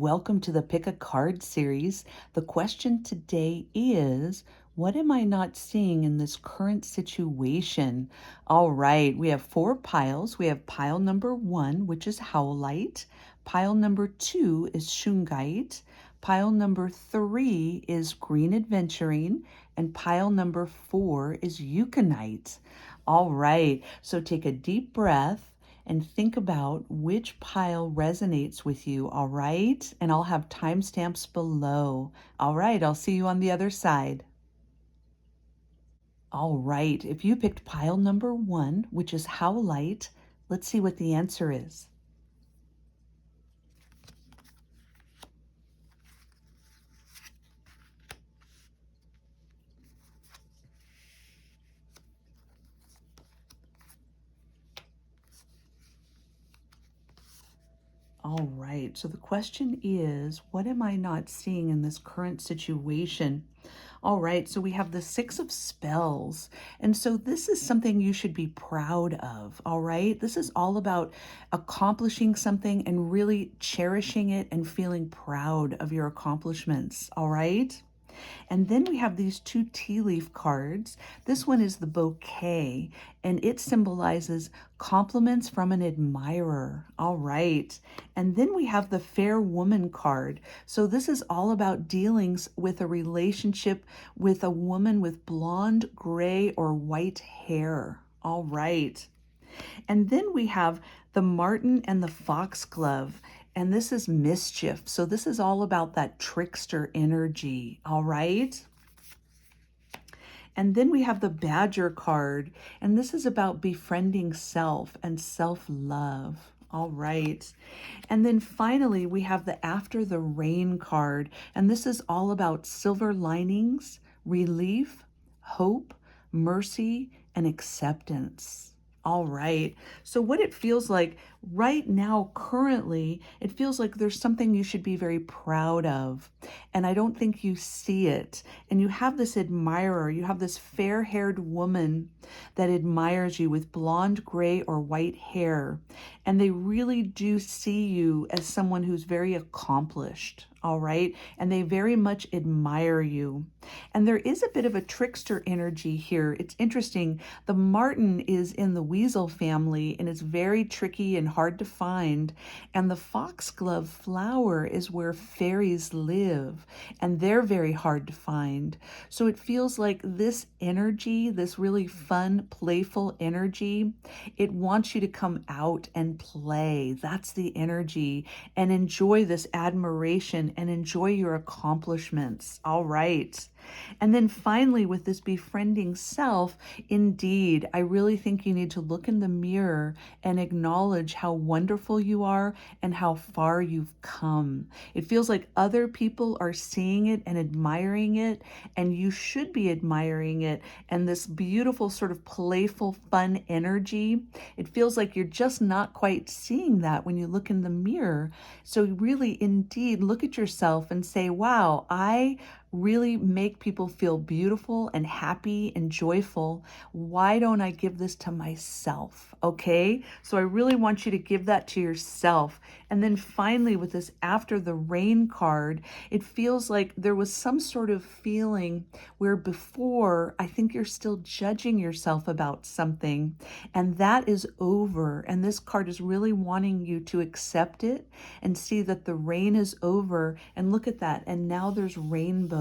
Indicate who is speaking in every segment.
Speaker 1: welcome to the Pick a Card series. The question today is, what am I not seeing in this current situation? All right, we have four piles. We have pile number 1, which is Howlite. Pile number 2 is Shungite. Pile number 3 is Greenaventurinetarot. And pile number 4 is Ukanite. All right, so take a deep breath and think about which pile resonates with you, all right? And I'll have timestamps below. All right, I'll see you on the other side. All right, if you picked pile number 1, which is Howlite, let's see what the answer is. All right, so the question is, what am I not seeing in this current situation? All right, so we have the 6 of Spells. And so this is something you should be proud of, all right? This is all about accomplishing something and really cherishing it and feeling proud of your accomplishments, all right? And then we have these 2 tea leaf cards. This one is the bouquet, and it symbolizes compliments from an admirer. All right. And then we have the fair woman card. So this is all about dealings with a relationship with a woman with blonde, gray, or white hair. All right. And then we have the marten and the foxglove, and this is mischief. So this is all about that trickster energy, all right? And then we have the badger card, and this is about befriending self and self-love. All right. And then finally, we have the after the rain card, and this is all about silver linings, relief, hope, mercy, and acceptance. All right. So what it feels like right now, currently, it feels like there's something you should be very proud of. And I don't think you see it. And you have this admirer, you have this fair-haired woman that admires you with blonde, gray, or white hair. And they really do see you as someone who's very accomplished. All right. And they very much admire you. And there is a bit of a trickster energy here. It's interesting. The marten is in the weasel family, and it's very tricky and hard to find. And the foxglove flower is where fairies live, and they're very hard to find. So it feels like this energy, this really fun, playful energy, it wants you to come out and play. That's the energy, and enjoy this admiration and enjoy your accomplishments. All right. And then finally, with this befriending self, indeed, I really think you need to look in the mirror and acknowledge how wonderful you are and how far you've come. It feels like other people are seeing it and admiring it, and you should be admiring it. And this beautiful sort of playful, fun energy, it feels like you're just not quite seeing that when you look in the mirror. So really, indeed, look at yourself and say, wow, I really make people feel beautiful and happy and joyful. Why don't I give this to myself? Okay, so I really want you to give that to yourself. And then finally, with this after the rain card, it feels like there was some sort of feeling where before, I think you're still judging yourself about something, and that is over. And this card is really wanting you to accept it and see that the rain is over, and look at that. And now there's rainbows.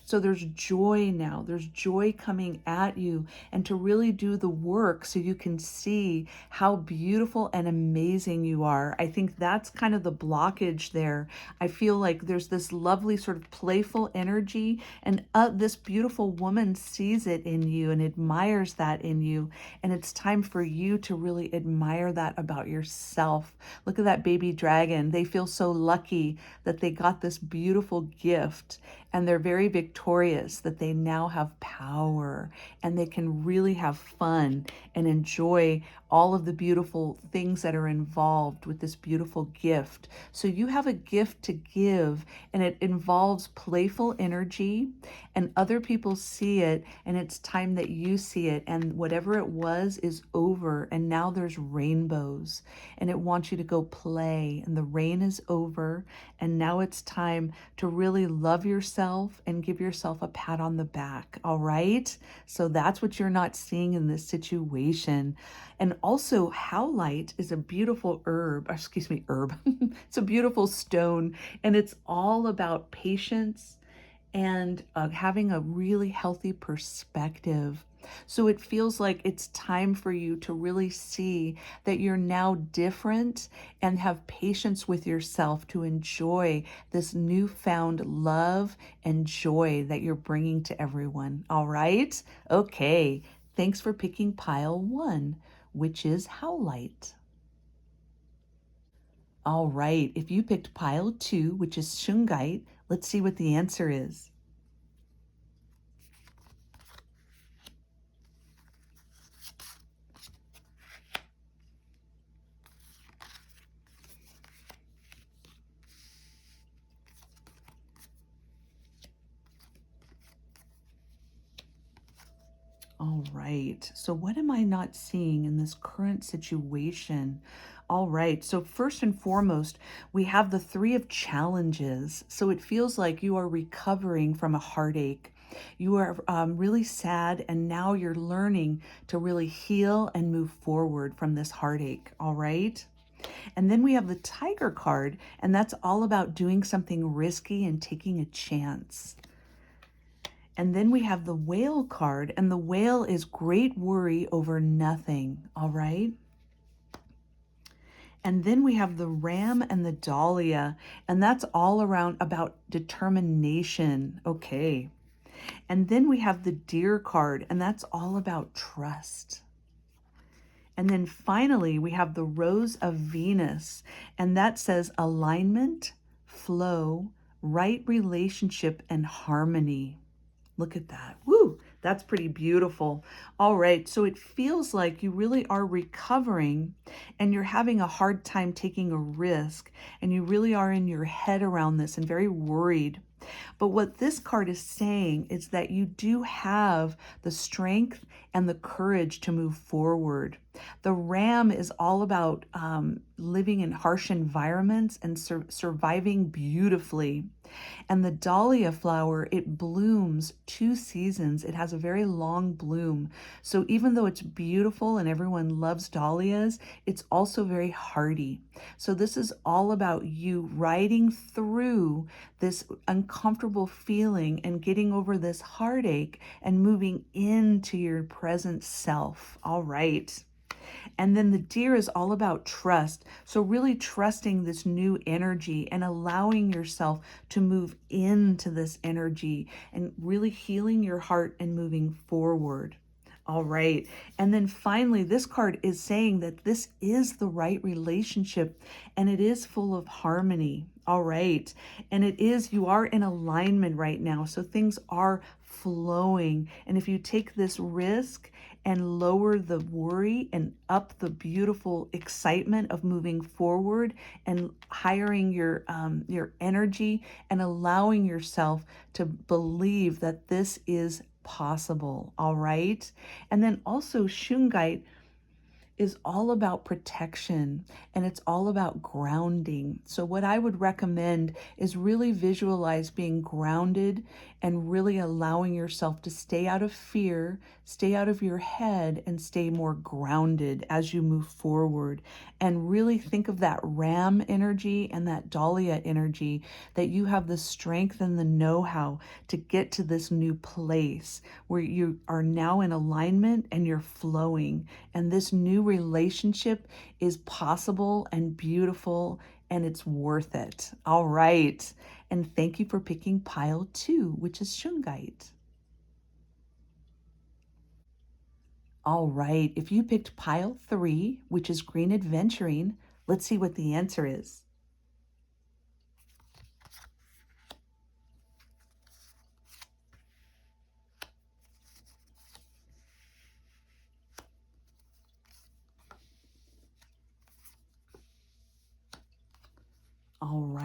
Speaker 1: So there's joy now. There's joy coming at you, and to really do the work so you can see how beautiful and amazing you are. I think that's kind of the blockage there. I feel like there's this lovely sort of playful energy, and this beautiful woman sees it in you and admires that in you. And it's time for you to really admire that about yourself. Look at that baby dragon. They feel so lucky that they got this beautiful gift. and they're very victorious that they now have power and they can really have fun and enjoy all of the beautiful things that are involved with this beautiful gift. So you have a gift to give, and it involves playful energy, and other people see it, and it's time that you see it, and whatever it was is over, and now there's rainbows, and it wants you to go play, and the rain is over, and now it's time to really love yourself and give yourself a pat on the back. All right, so that's what you're not seeing in this situation. And also, howlite is a beautiful herb. It's a beautiful stone, and it's all about patience and having a really healthy perspective. So it feels like it's time for you to really see that you're now different and have patience with yourself to enjoy this newfound love and joy that you're bringing to everyone. All right? Okay. Thanks for picking pile 1, which is howlite. All right. If you picked pile 2, which is shungite, let's see what the answer is. All right. So, what am I not seeing in this current situation? All right. So, first and foremost, we have the 3 of challenges. So, it feels like you are recovering from a heartache. You are really sad, and now you're learning to really heal and move forward from this heartache. All right. And then we have the Tiger card, and that's all about doing something risky and taking a chance. And then we have the Whale card, and the Whale is great worry over nothing, all right? And then we have the Ram and the Dahlia, and that's all around about determination, okay? And then we have the Deer card, and that's all about trust. And then finally, we have the Rose of Venus, and that says alignment, flow, right relationship, and harmony. Look at that. Woo, that's pretty beautiful. All right, so it feels like you really are recovering and you're having a hard time taking a risk, and you really are in your head around this and very worried. But what this card is saying is that you do have the strength and the courage to move forward. The Ram is all about living in harsh environments and surviving beautifully. And the dahlia flower, it blooms 2 seasons. It has a very long bloom. So even though it's beautiful and everyone loves dahlias, it's also very hardy. So this is all about you riding through this uncomfortable feeling and getting over this heartache and moving into your present self. All right. And then the deer is all about trust. So really trusting this new energy and allowing yourself to move into this energy and really healing your heart and moving forward. All right. And then finally, this card is saying that this is the right relationship and it is full of harmony. All right. And it is, you are in alignment right now. So things are flowing. And if you take this risk and lower the worry and up the beautiful excitement of moving forward and hiring your energy and allowing yourself to believe that this is possible. All right. And then also Shungite is all about protection and it's all about grounding. So what I would recommend is really visualize being grounded and really allowing yourself to stay out of fear, stay out of your head, and stay more grounded as you move forward. And really think of that ram energy and that dahlia energy, that you have the strength and the know-how to get to this new place where you are now in alignment and you're flowing. And this new relationship is possible and beautiful and it's worth it. All right. And thank you for picking pile 2, which is Shungite. All right. If you picked pile 3, which is Green Aventurine, let's see what the answer is.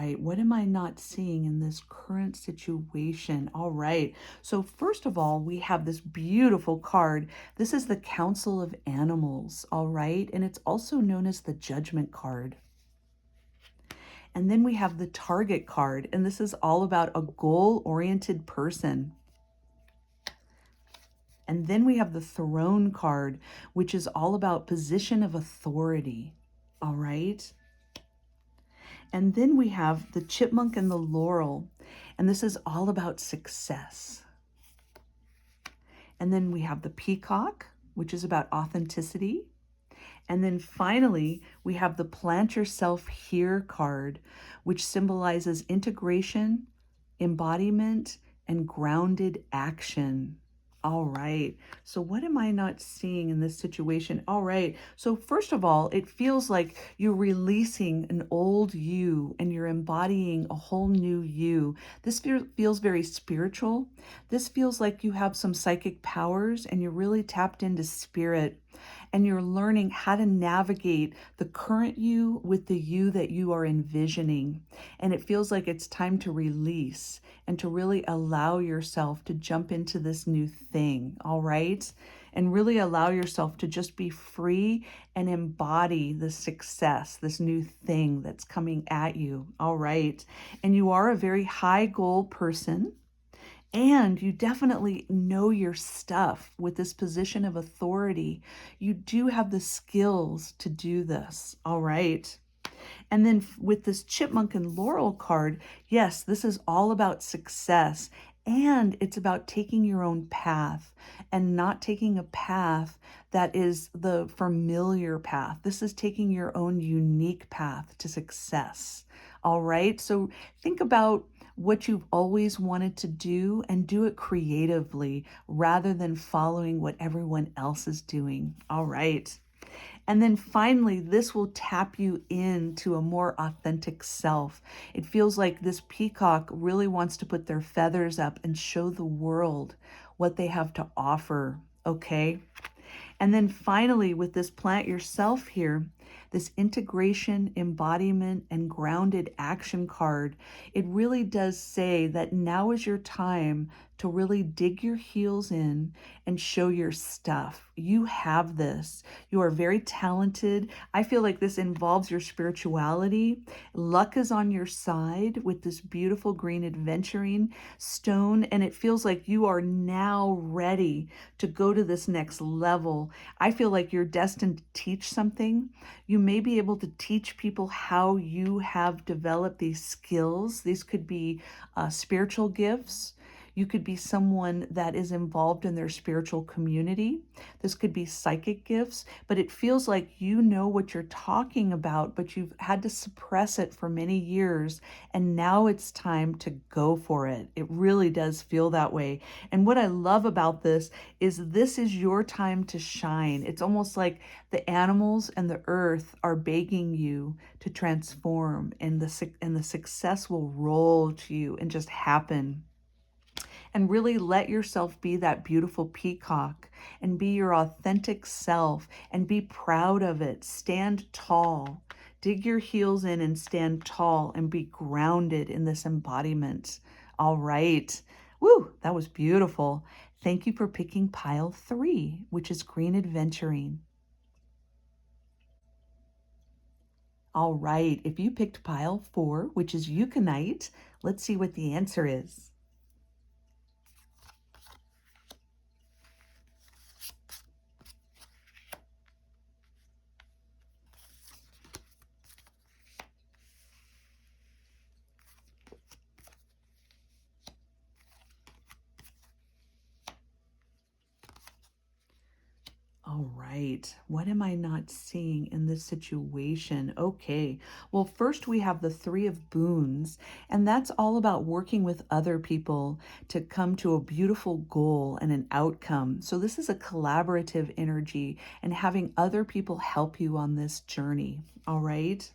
Speaker 1: right. What am I not seeing in this current situation? All right. So first of all, we have this beautiful card. This is the Council of Animals. All right. And it's also known as the Judgment card. And then we have the Target card. And this is all about a goal-oriented person. And then we have the Throne card, which is all about position of authority. All right. And then we have the Chipmunk and the Laurel, and this is all about success. And then we have the Peacock, which is about authenticity. And then finally, we have the Plant Yourself Here card, which symbolizes integration, embodiment, and grounded action. All right. So what am I not seeing in this situation? All right. So first of all, it feels like you're releasing an old you and you're embodying a whole new you. This feels very spiritual. This feels like you have some psychic powers and you're really tapped into spirit. And you're learning how to navigate the current you with the you that you are envisioning. And it feels like it's time to release and to really allow yourself to jump into this new thing, all right? And really allow yourself to just be free and embody the success, this new thing that's coming at you, all right? And you are a very high goal person. And you definitely know your stuff with this position of authority. You do have the skills to do this, all right? And then with this Chipmunk and Laurel card, yes, this is all about success. And it's about taking your own path and not taking a path that is the familiar path. This is taking your own unique path to success, all right? So think about what you've always wanted to do and do it creatively rather than following what everyone else is doing. All right. And then finally, this will tap you into a more authentic self. It feels like this peacock really wants to put their feathers up and show the world what they have to offer. Okay. And then finally, with this Plant Yourself here, this integration, embodiment, and grounded action card, it really does say that now is your time to really dig your heels in and show your stuff. You have this. You are very talented. I feel like this involves your spirituality. Luck is on your side with this beautiful green aventurine stone, and it feels like you are now ready to go to this next level. I feel like you're destined to teach something. You may be able to teach people how you have developed these skills. These could be spiritual gifts. You could be someone that is involved in their spiritual community. This could be psychic gifts, but it feels like you know what you're talking about, but you've had to suppress it for many years, and now it's time to go for it. It really does feel that way. And what I love about this is your time to shine. It's almost like the animals and the earth are begging you to transform, and the success will roll to you and just happen. And really let yourself be that beautiful peacock and be your authentic self and be proud of it. Stand tall. Dig your heels in and stand tall and be grounded in this embodiment. All right. Woo, that was beautiful. Thank you for picking pile 3, which is Green Aventurine. All right, if you picked pile 4, which is Ukanite, let's see what the answer is. All right, what am I not seeing in this situation? Okay, well, first we have the 3 of Boons, and that's all about working with other people to come to a beautiful goal and an outcome. So this is a collaborative energy and having other people help you on this journey, all right?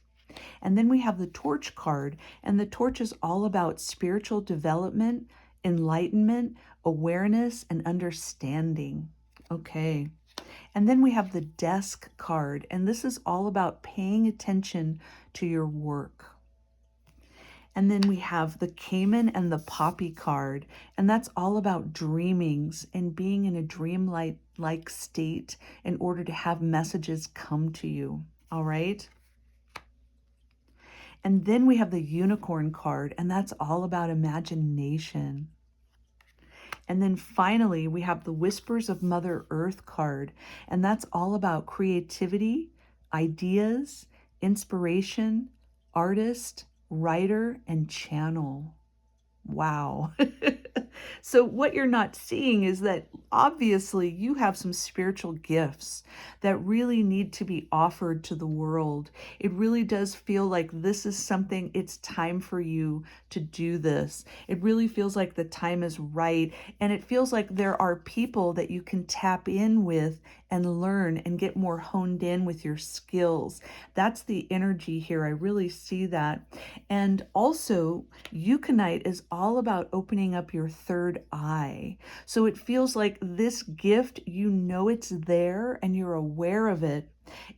Speaker 1: And then we have the Torch card, and the Torch is all about spiritual development, enlightenment, awareness, and understanding. Okay. And then we have the Desk card, and this is all about paying attention to your work. And then we have the Cayman and the Poppy card, and that's all about dreamings and being in a dreamlike state in order to have messages come to you. All right. And then we have the Unicorn card, and that's all about imagination. And then finally, we have the Whispers of Mother Earth card, and that's all about creativity, ideas, inspiration, artist, writer, and channel. Wow. So what you're not seeing is that obviously you have some spiritual gifts that really need to be offered to the world. It really does feel like this is something, it's time for you to do this. It really feels like the time is right. And it feels like there are people that you can tap in with and learn and get more honed in with your skills. That's the energy here. I really see that. And also, Ukanite is all about opening up your third eye. So it feels like this gift, you know it's there and you're aware of it.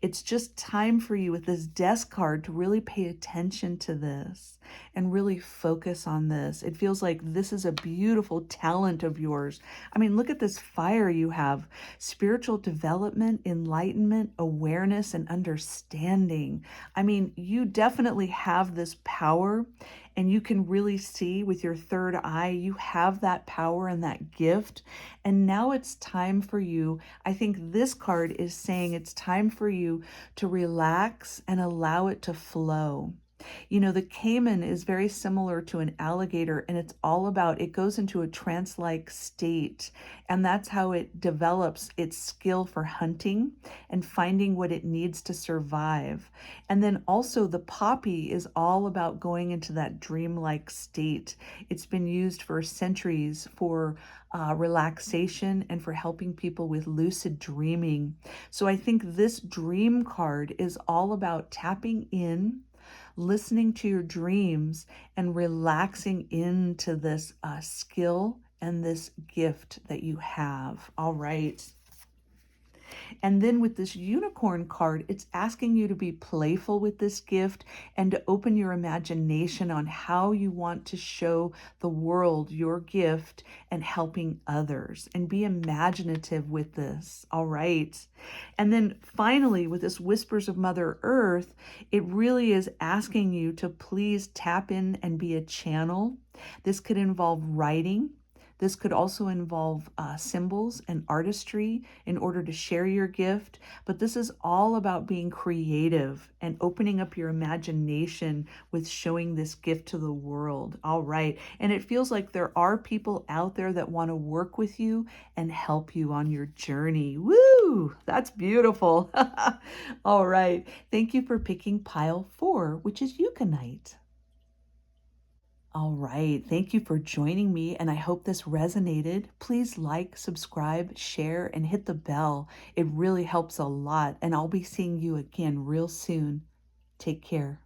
Speaker 1: It's just time for you with this desk card to really pay attention to this and really focus on this. It feels like this is a beautiful talent of yours. I mean, look at this fire you have: spiritual development, enlightenment, awareness, and understanding. I mean, you definitely have this power, and you can really see with your third eye, you have that power and that gift. And now it's time for you. I think this card is saying it's time for you to relax and allow it to flow. You know, the caiman is very similar to an alligator, and it's all about, it goes into a trance-like state, and that's how it develops its skill for hunting and finding what it needs to survive. And then also the poppy is all about going into that dreamlike state. It's been used for centuries for relaxation and for helping people with lucid dreaming. So I think this dream card is all about tapping in, listening to your dreams, and relaxing into this skill and this gift that you have. All right. And then with this unicorn card, it's asking you to be playful with this gift and to open your imagination on how you want to show the world your gift and helping others, and be imaginative with this. All right. And then finally, with this Whispers of Mother Earth, it really is asking you to please tap in and be a channel. This could involve writing. This could also involve symbols and artistry in order to share your gift. But this is all about being creative and opening up your imagination with showing this gift to the world. All right. And it feels like there are people out there that want to work with you and help you on your journey. Woo! That's beautiful. All right. Thank you for picking pile 4, which is Ukanite. All right. Thank you for joining me, and I hope this resonated. Please like, subscribe, share, and hit the bell. It really helps a lot, and I'll be seeing you again real soon. Take care.